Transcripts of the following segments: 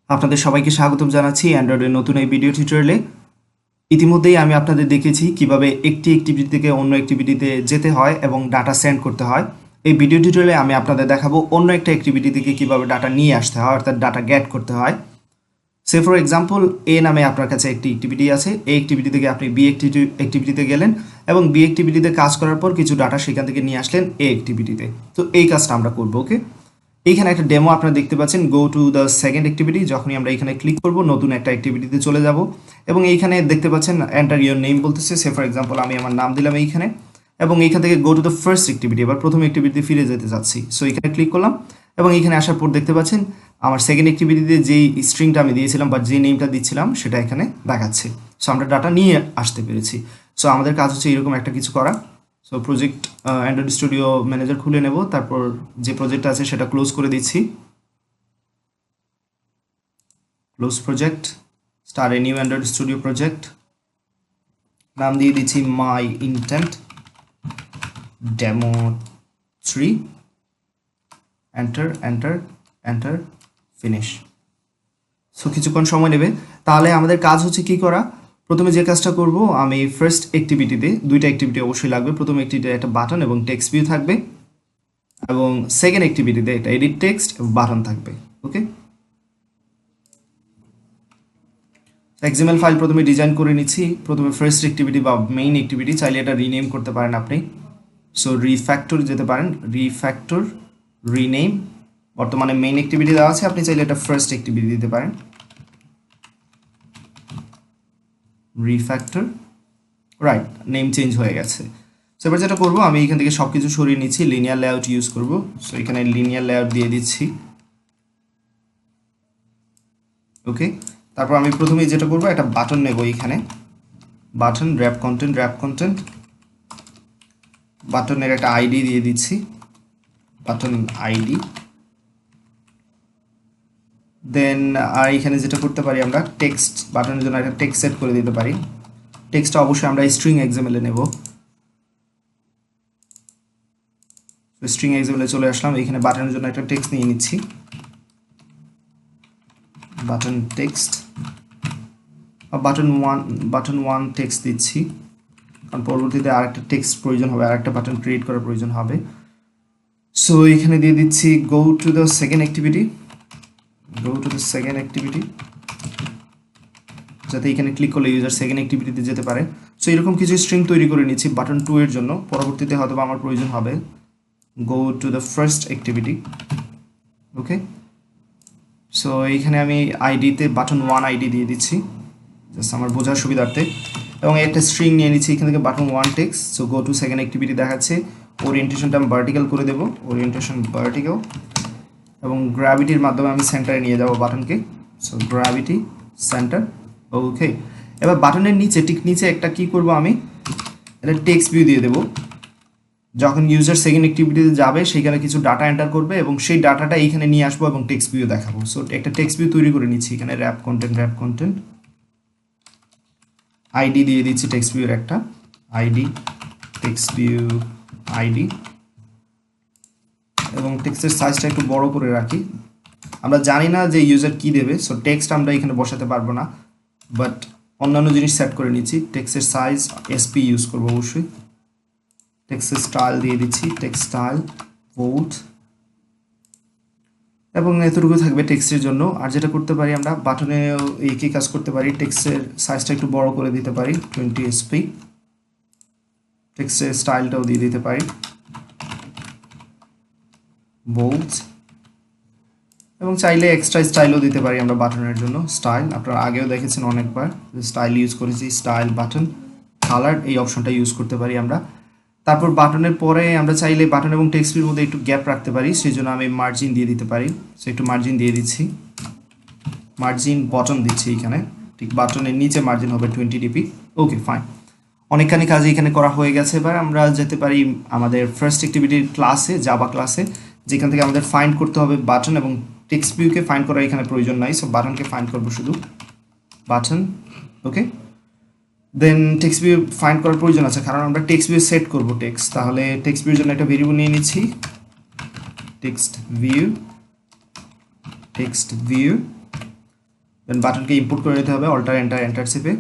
আপনাদের সবাইকে স্বাগতম জানাচ্ছি অ্যান্ড্রয়েডের নতুন এই ভিডিও টিউটোরিয়ালে। ইতিমধ্যেই আমি আপনাদের দেখিয়েছি কিভাবে একটি অ্যাক্টিভিটি থেকে অন্য অ্যাক্টিভিটিতে যেতে হয় এবং ডাটা সেন্ড করতে হয়। এই ভিডিও টিউটোরিয়ালে আমি আপনাদের দেখাবো অন্য একটা অ্যাক্টিভিটি থেকে কিভাবে ডাটা নিয়ে আসতে হয়, অর্থাৎ ডাটা গেট করতে হয়। সে ফর এক্সাম্পল, এ নামে আপনার কাছে একটি অ্যাক্টিভিটি আছে। এই অ্যাক্টিভিটি থেকে আপনি বি অ্যাক্টিভিটিতে গেলেন এবং বি অ্যাক্টিভিটিতে কাজ করার পর কিছু ডাটা সেখান থেকে নিয়ে আসলেন এ অ্যাক্টিভিটিতে। তো এই কাজটা আমরা করবো। ওকে, এইখানে একটা ডেমো আপনারা দেখতে পাচ্ছেন, গো টু দ্য সেকেন্ড অ্যাক্টিভিটি। যখনই আমরা এখানে ক্লিক করব নতুন একটা অ্যাক্টিভিটিতে চলে যাব এবং এইখানে দেখতে পাচ্ছেন এন্টার ইওর নেম বলতেছে। সে ফর এক্সাম্পল আমি আমার নাম দিলাম এইখানে এবং এইখান থেকে গো টু দ্য ফার্স্ট অ্যাক্টিভিটি, এবার প্রথম অ্যাক্টিভিটিতে ফিরে যেতে যাচ্ছি। সো এখানে ক্লিক করলাম এবং এখানে আসার পর দেখতে পাচ্ছেন আমার সেকেন্ড অ্যাক্টিভিটিতে যেই স্ট্রিংটা আমি দিয়েছিলাম বা যে নেমটা দিচ্ছিলাম সেটা এখানে দেখাচ্ছে। সো আমরা ডাটা নিয়ে আসতে পেরেছি। সো আমাদের কাজ হচ্ছে এরকম একটা কিছু করা। So project Android studio manager খুলে নেব, তারপর যে প্রজেক্টটা আছে সেটা ক্লোজ করে দিচ্ছি। Close project, start a new Android studio project, নাম দিয়ে দিচ্ছি my intent demo 3, enter enter enter, finish. So কিছুক্ষণ সময় নেবে। তাহলে আমাদের কাজ হচ্ছে কি করা, প্রথমে যে কাজটা করব, আমি ফার্স্ট অ্যাক্টিভিটিতে দুইটা অ্যাক্টিভিটি অবশ্যই লাগবে। প্রথম অ্যাক্টিভিটিতে একটা বাটন এবং টেক্সট ভিউ থাকবে এবং সেকেন্ড অ্যাক্টিভিটিতে একটা এডিট টেক্সট এবং বাটন থাকবে। ওকে, এক্সএমএল ফাইল প্রথমে ডিজাইন করে নিচ্ছি। প্রথমে ফার্স্ট অ্যাক্টিভিটি বা মেইন অ্যাক্টিভিটি, চাইলে এটা রিনেম করতে পারেন আপনি। সো রিফ্যাক্টর যেতে পারেন, রিফ্যাক্টর রিনেম। বর্তমানে মেইন অ্যাক্টিভিটি দেওয়া আছে, আপনি চাইলে এটা ফার্স্ট অ্যাক্টিভিটি দিতে পারেন। রিফ্যাক্টর, রাইট, নেম চেঞ্জ হয়ে গেছে। সো এবার যেটা করবো, আমি এখান থেকে সব কিছু সরিয়ে নিচ্ছি, লিনিয়ার লেআউট ইউজ করব। সো এখানে লিনিয়ার লেআউট দিয়ে দিচ্ছি। ওকে, তারপর আমি প্রথমেই যেটা করবো, একটা বাটন নেব এখানে, বাটন র্যাপ কন্টেন্ট, বাটনের একটা আইডি দিয়ে দিচ্ছি, বাটন আইডি। দেন আর এখানে যেটা করতে পারি, আমরা টেক্সট বাটনের জন্য একটা টেক্সট সেট করে দিতে পারি। টেক্সটটা অবশ্যই আমরা স্ট্রিং এক্সাম্পলে নেব। স্ট্রিং এক্সাম্পলে চলে আসলাম, এখানে বাটনের জন্য একটা টেক্সট নিয়ে নিচ্ছি, button text, button one text দিচ্ছি, কারণ পরবর্তীতে আরেকটা টেক্সট প্রয়োজন হবে, আরেকটা বাটন ক্রিয়েট করার প্রয়োজন হবে। সো এখানে দিয়ে দিচ্ছি গো টু দ্য সেকেন্ড অ্যাক্টিভিটি, যাতে এখানে ক্লিক করলে ইউজার সেকেন্ড অ্যাক্টিভিটিতে যেতে পারে। সো এরকম কিছু স্ট্রিং তৈরি করে নিচ্ছি বাটন 2 এর জন্য, পরবর্তীতে হয়তো আমার প্রয়োজন হবে। গো to the first activity. Okay, so এইখানে আমি আইডিতে বাটন 1 আইডি দিয়ে দিচ্ছি, জাস্ট আমার বোঝার সুবিধার্থে, এবং একটা স্ট্রিং নিয়ে নিচ্ছি এখান থেকে button 1 text. So go to second activity দেখাচ্ছে, ওরিয়েন্টেশনটা আমি ভার্টিক্যাল করে দেবো, ওরিয়েন্টেশন ভার্টিক্যাল, এবং গ্র্যাভিটির মাধ্যমে আমি সেন্টারে নিয়ে যাব বাটনকে। So gravity centre. ওকে, এবার বাটনের নিচে ঠিক নিচে একটা কি করব, আমি এটা টেক্সট ভিউ দিয়ে দেবো। যখন ইউজার সেকেন্ড অ্যাক্টিভিটিতে যাবে সেখানে কিছু ডাটা এন্টার করবে এবং সেই ডাটাটা এইখানে নিয়ে আসবো এবং টেক্সট ভিউ দেখাবো। সো একটা টেক্সট ভিউ তৈরি করে নিচ্ছি এখানে, র্যাপ কন্টেন্ট আইডি দিয়ে দিচ্ছি টেক্সট ভিউর একটা আইডি, টেক্সট ভিউ আইডি, এবং টেক্সটের সাইজটা একটু বড় করে রাখি। আমরা জানি না যে ইউজার কি দেবে, সো টেক্সট আমরা এখানে বসাতে পারবো না, বাট অন্যান্য জিনিস সেট করে নিচ্ছি। টেক্সটের সাইজ এসপি ইউজ করবো অবশ্যই। টেক্সটের স্টাইল দিয়ে দিচ্ছি, টেক্সট স্টাইল বোল্ড, এবং এতটুকু থাকবে টেক্সটের জন্য। আর যেটা করতে পারি, আমরা বাটনে একই কাজ করতে পারি, টেক্সটের সাইজটা একটু বড় করে দিতে পারি 20 এসপি, টেক্সটের স্টাইলটাও দিয়ে দিতে পারি বোল্ড, এবং চাইলে এক্সট্রা স্টাইলও দিতে পারি আমরা বাটনের জন্য। স্টাইল আপনারা আগেও দেখেছেন অনেকবার, স্টাইল ইউজ করেছি, স্টাইল বাটন কালার, এই অপশনটা ইউজ করতে পারি আমরা। তারপর বাটনের পরে আমরা চাইলে বাটন এবং টেক্সটের মধ্যে একটু গ্যাপ রাখতে পারি, সেই জন্য আমি মার্জিন দিয়ে দিতে পারি। সো একটু মার্জিন দিয়ে দিচ্ছি, মার্জিন বটন দিচ্ছি এখানে, ঠিক বাটনের নিচে মার্জিন হবে 20 ডিপি। ওকে, ফাইন, অনেকখানি কাজ এখানে করা হয়ে গেছে। এবার আমরা যেতে পারি আমাদের ফার্স্ট অ্যাক্টিভিটির ক্লাসে, জাভা ক্লাসে, যেখান থেকে আমাদের ফাইন্ড করতে হবে বাটন, এবং টেক্সট ভিউকে ফাইন্ড করার এখানে প্রয়োজন নাই। সো বাটনকে ফাইন্ড করবো শুধু, বাটন। ওকে, দেন টেক্সট ভিউ ফাইন্ড করার প্রয়োজন আছে, কারণ আমরা টেক্সট ভিউ সেট করবো টেক্সট। তাহলে টেক্সট ভিউর জন্য একটা ভেরিয়েবল নিয়ে নিচ্ছি, টেক্সট ভিউ, দেন বাটনকে ইম্পোর্ট করে নিতে হবে, অল্টার এন্টার এন্টার চেপে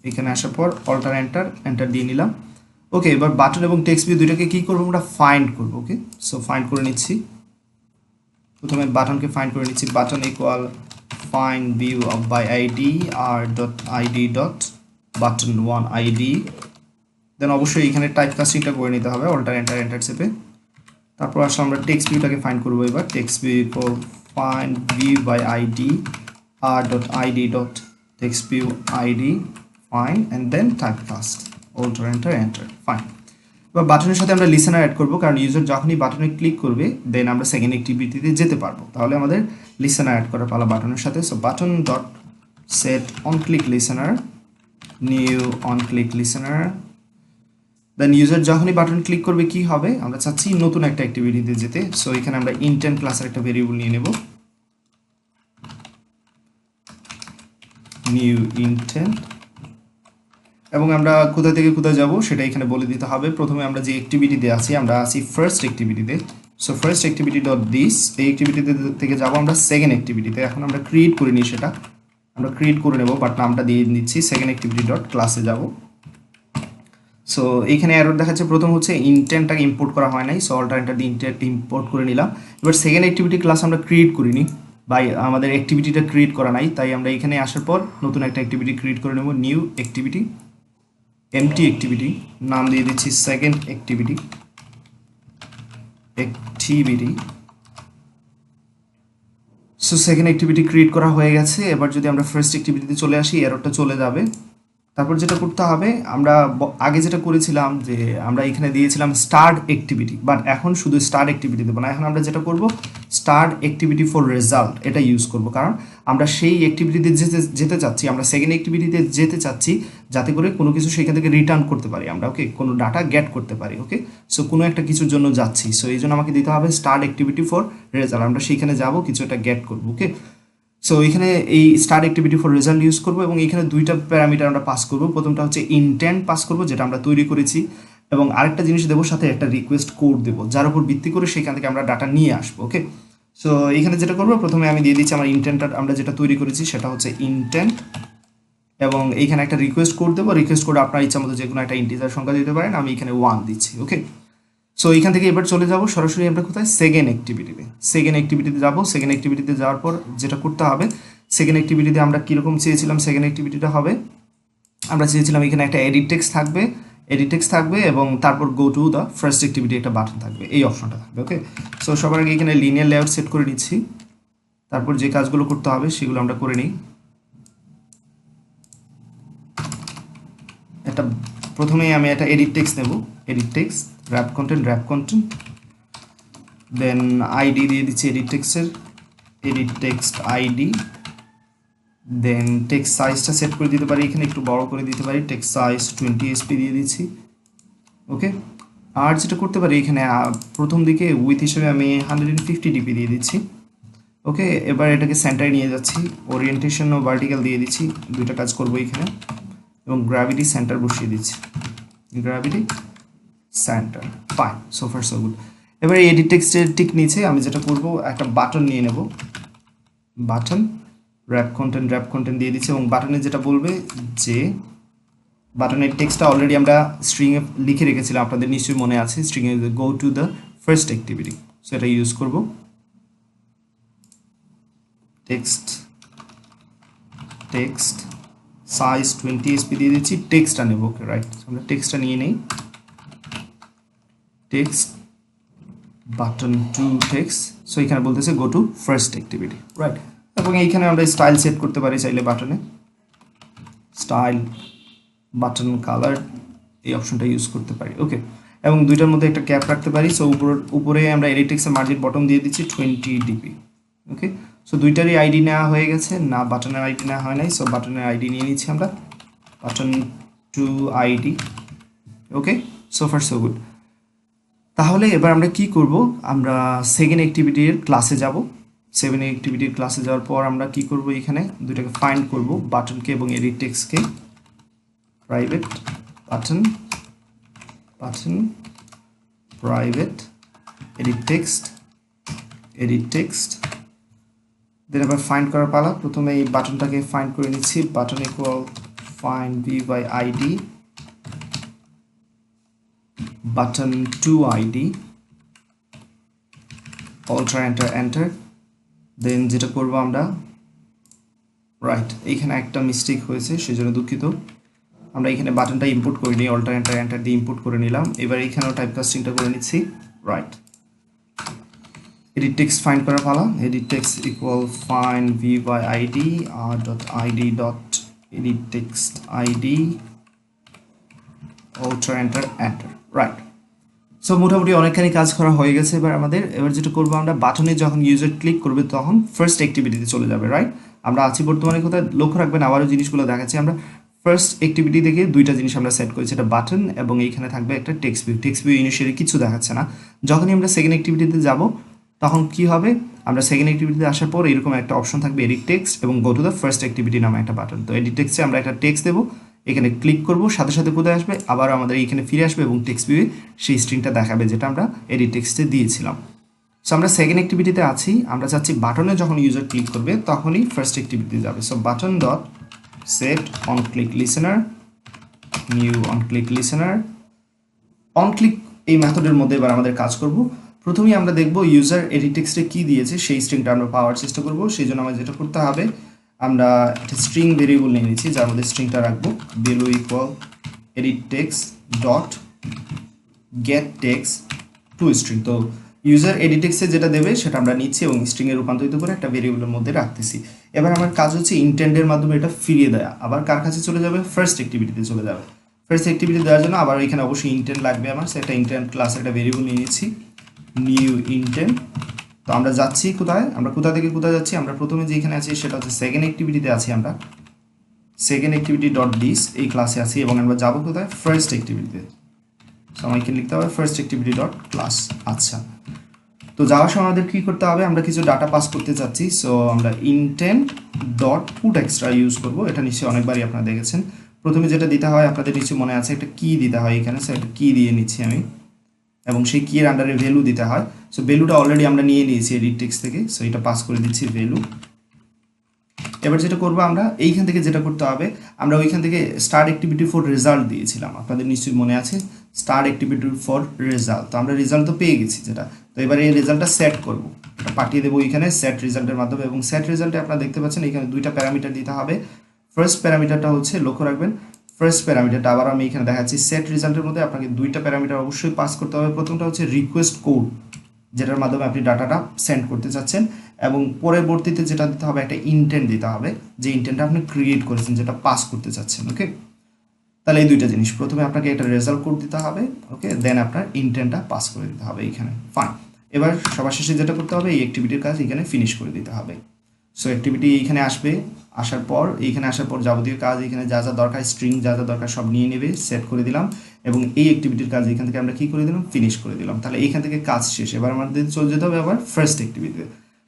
এখানে আসার পর অল্টার এন্টার এন্টার দিয়ে নিলাম। ওকে, এবার বাটন এবং টেক্সট ভিউ দুইটাকে কী করবো আমরা ফাইন্ড করবো। ওকে, সো ফাইন্ড করে নিচ্ছি। প্রথমে বাটনকে ফাইন্ড করে নিচ্ছি, button equal find view of by id r.id dot button 1 id। দেন অবশ্যই এখানে টাইপ কাস্টিংটা করে নিতে হবে, অল্টার এন্টার এন্টার চেপে। তারপর আসলে আমরা টেক্সট ভিউটাকে ফাইন্ড করবো। এবার text view equal find view by id r.id dot text view id find and then type cast, alter enter enter fine. এবার বাটনের সাথে আমরা লিসেনার অ্যাড করবো, কারণ ইউজার যখনই বাটনে ক্লিক করবে দেন আমরা সেকেন্ড অ্যাক্টিভিটিতে যেতে পারবো। তাহলে আমাদের লিসেনার অ্যাড করার পালা বাটনের সাথে। So button dot set on click listener, new on click listener. Then user যখনই বাটন ক্লিক করবে কি হবে, আমরা চাচ্ছি নতুন একটা অ্যাক্টিভিটিতে যেতে। সো এখানে আমরা ইনটেন্ট ক্লাসের একটা ভেরিয়েবল নিয়ে নেব, নিউ ইনটেন্ট। এবং আমরা কোথা থেকে কোথায় যাব সেটা এখানে বলে দিতে হবে। প্রথমে আমরা যে অ্যাক্টিভিটিতে আছি, আমরা আছি ফার্স্ট অ্যাক্টিভিটিতে। So first activity dot this, এই অ্যাক্টিভিটিতে থেকে যাব আমরা সেকেন্ড অ্যাক্টিভিটিতে। এখন আমরা ক্রিয়েট করিনি, সেটা আমরা ক্রিয়েট করে নেব, বাট নামটা দিয়ে নিচ্ছি সেকেন্ড অ্যাক্টিভিটি ডট ক্লাসে যাব। সো এইখানে এরর দেখাচ্ছে, প্রথম হচ্ছে ইনটেন্টটাকে ইম্পোর্ট করা হয় নাই। সো অল্টার এন্টার দিয়ে ইনটেন্ট ইম্পোর্ট করে নিলাম। এবার সেকেন্ড অ্যাক্টিভিটি ক্লাস আমরা ক্রিয়েট করিনি, বা আমাদের অ্যাক্টিভিটিটা ক্রিয়েট করা নাই, তাই আমরা এখানে আসার পর নতুন একটা অ্যাক্টিভিটি ক্রিয়েট করে নেব, নিউ অ্যাক্টিভিটি, এমটি অ্যাক্টিভিটি, নাম দিয়ে দিচ্ছি second activity. So second activity create করা হয়ে গেছে। এবার যদি আমরা ফার্স্ট অ্যাক্টিভিটিতে চলে আসি, এররটা চলে যাবে। তারপর যেটা করতে হবে, আমরা আগে যেটা করেছিলাম যে আমরা এখানে দিয়েছিলাম স্টার্ট অ্যাক্টিভিটি, বাট এখন শুধু স্টার্ট অ্যাক্টিভিটি দেবো না, এখন আমরা যেটা করব স্টার্ট অ্যাক্টিভিটি ফর রেজাল্ট, এটা ইউজ করব। কারণ আমরা সেই অ্যাক্টিভিটিতে যেতে চাচ্ছি, আমরা সেকেন্ড অ্যাক্টিভিটিতে যেতে চাচ্ছি যাতে করে কোনো কিছু সেখান থেকে রিটার্ন করতে পারি আমরা। ওকে, কোনো ডাটা গেট করতে পারি। ওকে, সো কোনো একটা কিছুর জন্য যাচ্ছি, সো এই জন্য আমাকে দিতে হবে স্টার্ট অ্যাক্টিভিটি ফর রেজাল্ট। আমরা সেইখানে যাব, কিছু একটা গেট করবো। ওকে, সো এখানে এই start activity for result use করবো, এবং এখানে দুইটা প্যারামিটার আমরা পাস করবো। প্রথমটা হচ্ছে ইনটেন্ট পাস করবো, যেটা আমরা তৈরি করেছি, এবং আরেকটা জিনিস দেবো সাথে, একটা রিকোয়েস্ট কোড দেবো, যার উপর ভিত্তি করে সেখান থেকে আমরা ডাটা নিয়ে আসবো। ওকে, সো এখানে যেটা করবো, প্রথমে আমি দিয়ে দিচ্ছি আমার ইনটেন্টটা, আমরা যেটা তৈরি করেছি সেটা হচ্ছে ইনটেন্ট, এবং এইখানে একটা রিকোয়েস্ট কোড দেবো। রিকোয়েস্ট কোড আপনার ইচ্ছা মতো যে কোনো একটা ইন্টিজার সংখ্যা দিতে পারেন, আমি এখানে 1 দিচ্ছি। ওকে, সো এখান থেকে এবার চলে যাব সরাসরি আমরা কোথায়, সেকেন্ড অ্যাক্টিভিটিতে। সেকেন্ড অ্যাক্টিভিটিতে যাব, সেকেন্ড অ্যাক্টিভিটিতে যাওয়ার পর যেটা করতে হবে, সেকেন্ড অ্যাক্টিভিটিতে আমরা কীরকম চেয়েছিলাম, সেকেন্ড অ্যাক্টিভিটিটা হবে, আমরা চেয়েছিলাম এখানে একটা এডিট টেক্সট থাকবে, এবং তারপর গো টু দ্য ফার্স্ট অ্যাক্টিভিটি একটা বাটন থাকবে, এই অপশনটা থাকবে। ওকে, সো সবার আগে এখানে লিনিয়ার লেআউট সেট করে নিচ্ছি, তারপর যে কাজগুলো করতে হবে সেগুলো আমরা করে নিই। একটা প্রথমেই আমি একটা এডিট টেক্সট নেব, এডিট টেক্সট, র্যাপ কন্টেন্ট, দেন আইডি দিয়ে দিচ্ছি এডিট টেক্সট আইডি। দেন টেক্সট সাইজটা সেট করে দিতে পারি, এখানে একটু বড় করে দিতে পারি, টেক্সট সাইজ 20 SP দিয়ে দিচ্ছি। ওকে, আর যেটা করতে পারি, এখানে প্রথম দিকে উইথ হিসেবে আমি 150 dp দিয়ে দিচ্ছি। ওকে, এবার এটাকে সেন্টারে নিয়ে যাচ্ছি, ওরিয়েন্টেশন ও ভার্টিক্যাল দিয়ে দিচ্ছি, দুইটা কাজ করবো এখানে, এবং গ্র্যাভিটি সেন্টার বসিয়ে দিচ্ছি, gravity centre. Fine, so far so good. এবার এই এডিট টেক্সটের ঠিক নিচে আমি যেটা করব, একটা বাটন নিয়ে নেব, বাটন র্যাপ কন্টেন্ট দিয়ে দিচ্ছি, এবং বাটনে যেটা বলবে যে বাটনের টেক্সটটা অলরেডি আমরা স্ট্রিংয়ে লিখে রেখেছিলাম, আপনাদের নিশ্চয়ই মনে আছে, স্ট্রিংয়ে go to the first activity, so এটা ইউজ করব। টেক্সট সাইজ 20 SP দিয়ে দিচ্ছি, টেক্সটটা নেব। ওকে, রাইট, আমরা টেক্সটটা নিয়ে নেই, text button to text. So এখানে বলতেছে go to first activity, right. এবং এইখানে আমরা স্টাইল সেট করতে পারি চাইলে, বাটনে স্টাইল, বাটন কালার, এই অপশনটা ইউজ করতে পারি। ওকে, এবং দুইটার মধ্যে একটা ক্যাপ রাখতে পারি। সো উপরে আমরা এডিট টেক্সটের মার্জিন বটম দিয়ে দিচ্ছি 20 dp। ওকে, সো দুইটারই আইডি নেওয়া হয়ে গেছে, না বাটনের আইডি নেওয়া হয় নাই। সো বাটনের আইডি নিয়ে নিচ্ছি আমরা, বাটন টু আইডি। ওকে, সো ফার সো গুড। তাহলে এবার আমরা কি করব, আমরা সেকেন্ড অ্যাক্টিভিটির ক্লাসে যাব। সেকেন্ড অ্যাক্টিভিটির ক্লাসে যাওয়ার পর আমরা কি করব, এখানে দুইটাকে ফাইন্ড করব, বাটনকে এবং এডিট টেক্সটকে, private button private edit text, then আবার ফাইন্ড করার পালা। প্রথমে এই বাটনটাকে ফাইন্ড করে নিচ্ছি, button equal find v by id button to id alter enter দেন যেটা করব আমরা রাইট, এইখানে একটা মিস্টেক হয়েছে সেজন্য দুঃখিত। আমরা এখানে বাটনটা ইম্পোর্ট করে নিই, অল্টার এন্টার দিয়ে ইম্পোর্ট করে নিলাম। এবার এখানেও টাইপ কাস্টিংটা করে নিচ্ছি, রাইট। এডিট টেক্সট ফাইন্ড করার পালা। Edit text equal find v by id dot id dot edit text id alter enter right. So মোটামুটি অনেকখানি কাজ করা হয়ে গেছে। এবার যেটা করবো আমরা, বাটনে যখন ইউজার ক্লিক করবে তখন ফার্স্ট অ্যাক্টিভিটিতে চলে যাবে, রাইট। আমরা আছি বর্তমানে কোথায় লক্ষ্য রাখবেন, আবারও জিনিসগুলো দেখাচ্ছি। আমরা ফার্স্ট অ্যাক্টিভিটি থেকে দুইটা জিনিস আমরা সেট করেছি, এটা বাটন এবং এইখানে থাকবে একটা টেক্সট ভিউ ইনিশিয়ালি কিছু দেখাচ্ছে না। যখনই আমরা সেকেন্ড অ্যাক্টিভিটিতে যাব তখন কি হবে, আমরা সেকেন্ড অ্যাক্টিভিটিতে আসার পর এরকম একটা অপশন থাকবে এডিট টেক্সট এবং গো টু দ্য ফার্স্ট অ্যাক্টিভিটি নামে একটা বাটন। তো এডিট টেক্সটে আমরা একটা টেক্সট দেবো, এখানে ক্লিক করব, সাথে সাথে কোথায় আসবে, আবার আমাদের এইখানে ফিরে আসবে এবং টেক্সট ভিউয়ে সেই স্ট্রিংটা দেখাবে যেটা আমরা এডিট টেক্সটে দিয়েছিলাম। সো আমরা সেকেন্ড অ্যাক্টিভিটিতে আছি, আমরা চাচ্ছি বাটনে যখন ইউজার ক্লিক করবে তখনই ফার্স্ট অ্যাক্টিভিটি যাবে। So button dot set on click listener, new on click listener, on click এই মেথডের মধ্যে এবার আমাদের কাজ করব। প্রথমেই আমরা দেখব ইউজার এডিট টেক্সটে কী দিয়েছে সেই স্ট্রিংটা আমরা পাওয়ার চেষ্টা করব। সেই জন্য আমাদের যেটা করতে হবে, আমরা একটা স্ট্রিং ভেরিয়েবল নিয়ে নিচ্ছি যার মধ্যে স্ট্রিংটা রাখবো value equal edit text dot gate text to string. তো ইউজার এডিট টেক্সটে যেটা দেবে সেটা আমরা নিচ্ছি এবং স্ট্রিংয়ে রূপান্তরিত করে একটা ভেরিয়েবলের মধ্যে রাখতেছি। এবার আমার কাজ হচ্ছে ইন্টেন্ডের মাধ্যমে এটা ফিরিয়ে দেওয়া। আবার কার কাছে চলে যাবে, ফার্স্ট অ্যাক্টিভিটিতে চলে যাবে। ফার্স্ট অ্যাক্টিভিটি দেওয়ার জন্য আবার এখানে অবশ্যই ইন্টেন্ট লাগবে আমার, সে একটা ইন্টেন্ট ক্লাসের একটা ভেরিয়েবল নিয়ে নিচ্ছি, নিউ ইন্টেন্ট। তো আমরা যাচ্ছি কোথায়, আমরা কোথা থেকে কোথায় যাচ্ছি, আমরা প্রথমে যেখানে আছি সেটা হচ্ছে সেকেন্ড অ্যাক্টিভিটিতে আছি, আমরা সেকেন্ড অ্যাক্টিভিটি ডট ডিস এই ক্লাসে আছি এবং আমরা যাবো কোথায়, ফার্স্ট অ্যাক্টিভিটিতে। সো আমাকে লিখতে হবে ফার্স্ট অ্যাক্টিভিটি ডট ক্লাস। আচ্ছা, তো যাওয়ার সময় আমাদের কী করতে হবে, আমরা কিছু ডাটা পাস করতে চাচ্ছি। সো আমরা intent dot put extra use করব, এটা নিশ্চয়ই অনেকবারই আপনারা দেখেছেন। প্রথমে যেটা দিতে হয় আপনাদের নিশ্চয়ই মনে আছে, একটা কি দিতে হয় এখানে। সো একটা কি দিয়ে নিচ্ছি আমি এবং সেই কি এর আন্ডারে ভ্যালু দিতে হয়। সো ভ্যালুটা অলরেডি আমরা নিয়ে নিয়েছি এডিট টেক্সট থেকে, সো এটা পাস করে দিচ্ছি ভ্যালু। এবার যেটা করবো আমরা এইখান থেকে যেটা করতে হবে, আমরা ওইখান থেকে স্টার্ট অ্যাক্টিভিটি ফর রেজাল্ট দিয়েছিলাম, আপনাদের নিশ্চয়ই মনে আছে স্টার্ট অ্যাক্টিভিটি ফর রেজাল্ট। তো আমরা রেজাল্ট তো পেয়ে গেছি যেটা, তো এবার এই রেজাল্টটা সেট করবো, এটা পাঠিয়ে দেবো এখানে সেট রেজাল্টের মাধ্যমে। এবং সেট রেজাল্টে আপনারা দেখতে পাচ্ছেন এখানে দুইটা প্যারামিটার দিতে হবে। ফার্স্ট প্যারামিটারটা হচ্ছে, লক্ষ্য রাখবেন ফার্স্ট প্যারামিটারটা আবার আমি এখানে দেখাচ্ছি, সেট রেজাল্টের মধ্যে আপনাকে দুইটা প্যারামিটার অবশ্যই পাস করতে হবে। প্রথমটা হচ্ছে রিকোয়েস্ট কোড, যেটার মাধ্যমে আপনি ডাটাটা সেন্ড করতে চাচ্ছেন, এবং পরবর্তীতে যেটা দিতে হবে একটা ইন্টেন্ট দিতে হবে, যে ইন্টেন্টটা আপনি ক্রিয়েট করেছেন যেটা পাস করতে চাচ্ছেন। ওকে, তাহলে এই দুইটা জিনিস, প্রথমে আপনাকে একটা রেজাল্ট কোড দিতে হবে, ওকে, দেন আপনার ইন্টেন্টটা পাস করে দিতে হবে এইখানে। ফাইন, এবার সবার শেষে যেটা করতে হবে, এই অ্যাক্টিভিটির কাজ এখানে ফিনিশ করে দিতে হবে। সো অ্যাক্টিভিটি এইখানে আসবে, আসার পর এইখানে আসার পর যাবতীয় কাজ এখানে যা যা দরকার, স্ট্রিং যা যা দরকার সব নিয়ে নেবে, সেট করে দিলাম এবং এই অ্যাক্টিভিটির কাজ এখান থেকে আমরা কী করে দিলাম, ফিনিশ করে দিলাম। তাহলে এইখান থেকে কাজ শেষ। এবার আমাদের চলে যেতে হবে আবার ফার্স্ট অ্যাক্টিভিটিতে।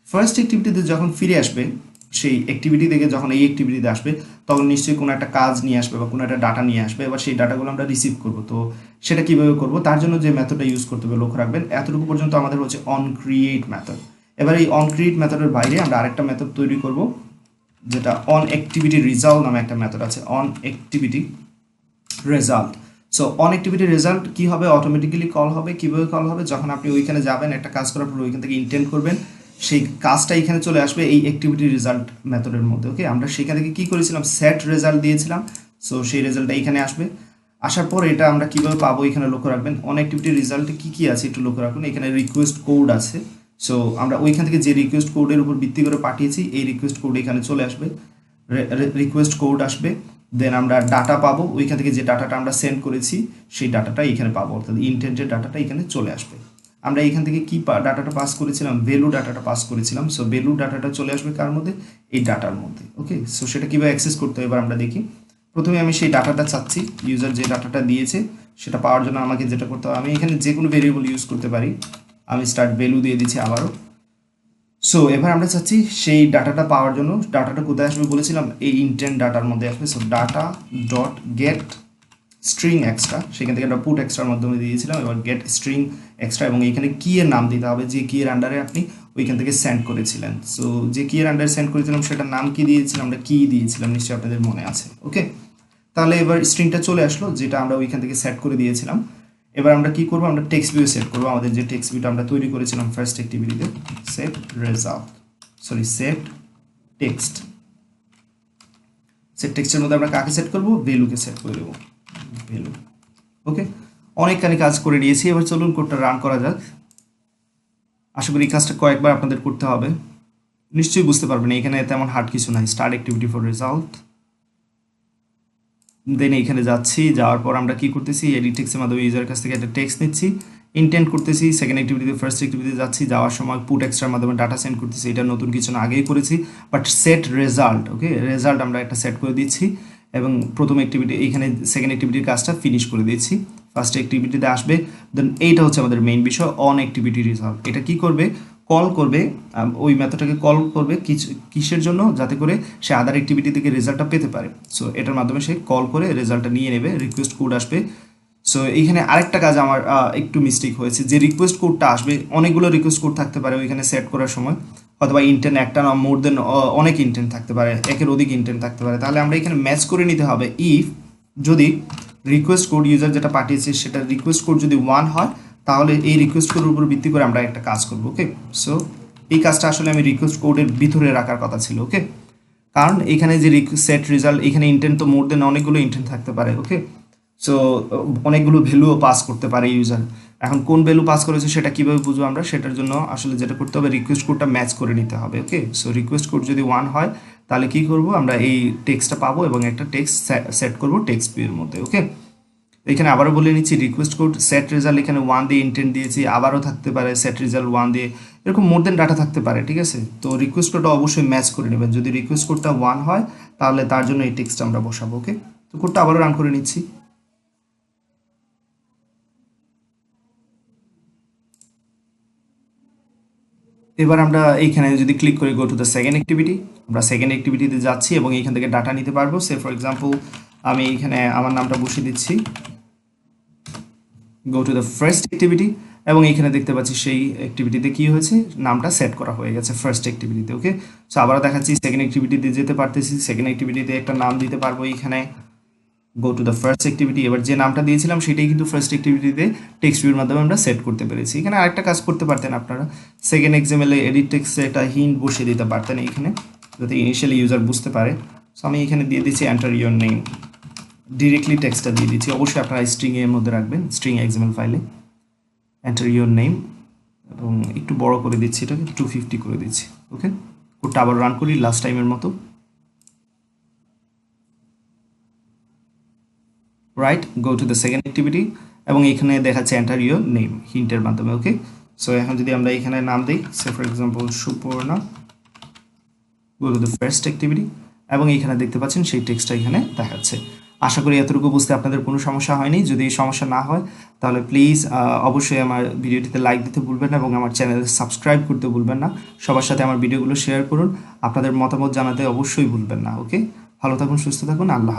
ফার্স্ট অ্যাক্টিভিটিতে যখন ফিরে আসবে, সেই অ্যাক্টিভিটি থেকে যখন এই অ্যাক্টিভিটিতে আসবে তখন নিশ্চয়ই কোনো একটা কাজ নিয়ে আসবে বা কোনো একটা ডাটা নিয়ে আসবে। এবার সেই ডাটাগুলো আমরা রিসিভ করবো। তো সেটা কীভাবে করবো, তার জন্য যে মেথডটা ইউজ করতে হবে লক্ষ্য রাখবেন, এতটুকু পর্যন্ত আমাদের হচ্ছে অন ক্রিয়েট মেথড। এবার এই অন ক্রিয়েট মেথডের বাইরে আমরা আরেকটা মেথড তৈরি করব, যেটা অন অ্যাক্টিভিটি রেজাল্ট নামে একটা মেথড আছে, on activity result. So on activity result কী হবে, অটোমেটিক্যালি কল হবে। কীভাবে কল হবে, যখন আপনি ওইখানে যাবেন একটা কাজ করার পর ওইখান থেকে ইন্টেন্ট করবেন, সেই কাজটা এখানে চলে আসবে এই অ্যাক্টিভিটি রেজাল্ট মেথডের মধ্যে। ওকে, আমরা সেখান থেকে কী করেছিলাম, সেট রেজাল্ট দিয়েছিলাম। সো সেই রেজাল্টটা এখানে আসবে, আসার পর এটা আমরা কীভাবে পাবো এখানে লক্ষ্য রাখবেন। অন অ্যাক্টিভিটি রেজাল্টে কী কী আছে একটু লক্ষ্য রাখুন, এখানে রিকোয়েস্ট কোড আছে। সো আমরা ওইখান থেকে যে রিকোয়েস্ট কোডের উপর ভিত্তি করে পাঠিয়েছি এই রিকোয়েস্ট কোড এখানে চলে আসবে, রিকোয়েস্ট কোড আসবে। দেন আমরা ডাটা পাবো, ওইখান থেকে যে ডাটাটা আমরা সেন্ড করেছি সেই ডাটাটা এখানে পাবো, অর্থাৎ ইন্টেন্টের ডাটাটা এখানে চলে আসবে। আমরা এখান থেকে কি ডাটাটা পাস করেছিলাম, ভ্যালু ডাটাটা পাস করেছিলাম। সো ভ্যালু ডাটাটা চলে আসবে কার মধ্যে, এই ডাটার মধ্যে। ওকে, সো সেটা কীভাবে অ্যাক্সেস করতে হবে এবার আমরা দেখি। প্রথমে আমি সেই ডাটাটা চাচ্ছি, ইউজার যে ডাটাটা দিয়েছে সেটা পাওয়ার জন্য আমাকে যেটা করতে হবে, আমি এখানে যে কোনো ভেরিয়েবল ইউজ করতে পারি। আমি স্টার্ট ভ্যালু দিয়ে দিচ্ছি আবারও। সো এবার আমরা চাচ্ছি সেই ডাটাটা পাওয়ার জন্য, ডাটাটা কোথায় আসবে বলেছিলাম, এই ইন্টেন্ট ডাটার মধ্যে আসবে। So data dot gate string extra, সেখান থেকে আমরা পুট এক্সট্রার মাধ্যমে দিয়েছিলাম। এবার গেট স্ট্রিং এক্সট্রা এবং এখানে কি এর নাম দিতে হবে, যে কি এর আন্ডারে আপনি ওইখান থেকে সেন্ড করেছিলেন। সো যে কি এর আন্ডারে সেন্ড করেছিলাম সেটার নাম কি দিয়েছিলাম, আমরা কি দিয়েছিলাম নিশ্চয়ই আপনাদের মনে আছে। ওকে, তাহলে এবার স্ট্রিংটা চলে আসলো যেটা আমরা ওইখান থেকে সেট করে দিয়েছিলাম। এবার আমরা কি করব, আমরা টেক্সট ভিউ সেট করব। আমাদের যে টেক্সট ভিউটা আমরা তৈরি করেছিলাম ফার্স্ট অ্যাক্টিভিটিতে, set result, set text. Set টেক্সটের মধ্যে আমরা কাকে সেট করব, ভ্যালুকে সেট করে দেবো, ভ্যালু। ওকে, অনেকখানি কাজ করে নিয়েছি। এবার চলুন কোডটা রান করা যাক। আশা করি এই কাজটা কয়েকবার আপনাদের করতে হবে, নিশ্চয়ই বুঝতে পারবেন। এখানে তেমন হার্ড কিছু নাই। স্টার্ট অ্যাক্টিভিটি ফর রেজাল্ট, দেন এইখানে যাচ্ছি, যাওয়ার পর আমরা কি করতেছি, এডিট টেক্সটের মাধ্যমে ইউজারের কাছ থেকে একটা টেক্সট নিচ্ছি, ইন্টেন্ট করতেছি, সেকেন্ড অ্যাক্টিভিটিতে ফার্স্ট অ্যাক্টিভিটিতে যাচ্ছি, যাওয়ার সময় পুট এক্সট্রার মাধ্যমে ডাটা সেন্ড করতেছি। এটা নতুন কিছু না, আগেই করেছি, but set result. Okay, result আমরা একটা সেট করে দিচ্ছি এবং প্রথম অ্যাক্টিভিটি এইখানে সেকেন্ড অ্যাক্টিভিটির কাজটা ফিনিশ করে দিচ্ছি। ফার্স্ট অ্যাক্টিভিটিতে আসবে, দেন এইটা হচ্ছে আমাদের মেইন বিষয়, অন অ্যাক্টিভিটি রেজাল্ট। এটা কি করবে, কল করবে, ওই মেথডটাকে কল করবে কিসের জন্য, যাতে করে সে আদার অ্যাক্টিভিটি থেকে রেজাল্টটা পেতে পারে। সো এটার মাধ্যমে সে কল করে রেজাল্টটা নিয়ে নেবে, রিকোয়েস্ট কোড আসবে। সো এইখানে আরেকটা কাজ আমার একটু মিস্টেক হয়েছে, যে রিকোয়েস্ট কোডটা আসবে, অনেকগুলো রিকোয়েস্ট কোড থাকতে পারে ওইখানে সেট করার সময়, অথবা ইন্টেন্ট একটা না মোর দেন অনেক ইন্টেন্ট থাকতে পারে, একের অধিক ইন্টেন্ট থাকতে পারে। তাহলে আমরা এখানে ম্যাচ করে নিতে হবে, ইফ যদি রিকোয়েস্ট কোড ইউজার যেটা পাঠিয়েছে সেটা রিকোয়েস্ট কোড যদি 1 হয়, তাহলে এই রিকোয়েস্ট কোডের উপর ভিত্তি করে আমরা একটা কাজ করবো। ওকে, সো এই কাজটা আসলে আমি রিকোয়েস্ট কোডের ভিতরে রাখার কথা ছিল। ওকে, কারণ এখানে যে সেট রেজাল্ট, এখানে ইন্টেন্ট তো মোর দেন অনেকগুলো ইন্টেন্ট থাকতে পারে। ওকে, সো অনেকগুলো ভ্যালুও পাস করতে পারে ইউজার। এখন কোন ভ্যালু পাস করেছে সেটা কীভাবে বুঝবো আমরা, সেটার জন্য আসলে যেটা করতে হবে, রিকোয়েস্ট কোডটা ম্যাচ করে নিতে হবে। ওকে, সো রিকোয়েস্ট কোড যদি 1 হয়, তাহলে কি করব, আমরা এই টেক্সটটা পাবো এবং একটা টেক্সট সেট করবো টেক্সট ভিউর মধ্যে। ওকে, এখানে আবারও বলে নিচ্ছি, রিকোয়েস্ট কোড সেট রেজাল্ট এখানে 1 দিয়ে ইন্টেন্ট দিয়েছি, আবারও থাকতে পারে সেট রেজাল্ট 1 দিয়ে, এরকম মোর দেন ডাটা থাকতে পারে। ঠিক আছে, তো রিকোয়েস্ট কোডটা অবশ্যই ম্যাচ করে নেবেন। যদি রিকোয়েস্ট কোডটা 1 হয়, তাহলে তার জন্য এই টেক্সটটা আমরা বসাবো। ওকে, তো কোডটা আবারও রান করে নিচ্ছি। এবার আমরা এইখানে যদি ক্লিক করি গো টু দ্য সেকেন্ড অ্যাক্টিভিটি, আমরা সেকেন্ড অ্যাক্টিভিটিতে যাচ্ছি এবং এইখান থেকে ডাটা নিতে পারবো। সে ফর এক্সাম্পল আমি এইখানে আমার নামটা বসিয়ে দিচ্ছি, গো টু দ্য ফার্স্ট অ্যাক্টিভিটি, এবং এইখানে দেখতে পাচ্ছি সেই অ্যাক্টিভিটিতে কি হয়েছে, নামটা সেট করা হয়ে গেছে ফার্স্ট অ্যাক্টিভিটিতে। ওকে, সো আবার দেখাচ্ছি, সেকেন্ড অ্যাক্টিভিটিতে যেতে পারতেছি, সেকেন্ড অ্যাক্টিভিটিতে একটা নাম দিতে পারবো এইখানে, গো টু দ্য ফার্স্ট অ্যাক্টিভিটি। এবার যে নামটা দিয়েছিলাম সেটাই কিন্তু ফার্স্ট অ্যাক্টিভিটিতে টেক্সট ভিউর মাধ্যমে আমরা সেট করতে পেরেছি। এখানে আরেকটা কাজ করতে পারতেন আপনারা, সেকেন্ড এক্সাম্পলে এডিট টেক্সটে একটা হিন্ট বসিয়ে দিতে পারতেন এইখানে, যাতে ইনিশিয়ালি ইউজার বুঝতে পারে। সো আমি এখানে দিয়ে দিচ্ছি এন্টার ইউর নেম, ডিরেক্টলি টেক্সটটা দিয়ে দিচ্ছি। অবশ্যই আপনারা স্ট্রিং এর মধ্যে রাখবেন, স্ট্রিং এক্সাম্পল ফাইলে এন্টার ইউর নেম, এবং একটু বড় করে দিচ্ছি, এটাকে 250 করে দিচ্ছি। ওকে, কোডটা আবার রান করি লাস্ট টাইমের মতো। Right, go to the second activity, এবং এখানে দেখাচ্ছে এন্টার ইউর নেম হিন্টের মাধ্যমে। ওকে, সো এখন যদি আমরা এখানে নাম দিই, say for example Suparna, go to the first activity, এবং এখানে দেখতে পাচ্ছেন সেই টেক্সটটা এখানে দেখাচ্ছে। আশা করি এতটুকু বুঝতে আপনাদের কোনো সমস্যা হয়নি। যদি এই সমস্যা না হয়, তাহলে প্লিজ অবশ্যই আমার ভিডিওটিতে লাইক দিতে ভুলবেন না এবং আমার চ্যানেলে সাবস্ক্রাইব করতে ভুলবেন না। সবার সাথে আমার ভিডিওগুলো শেয়ার করুন, আপনাদের মতামত জানাতে অবশ্যই ভুলবেন না। ওকে, ভালো থাকুন, সুস্থ থাকুন, আল্লাহ হাফেজ।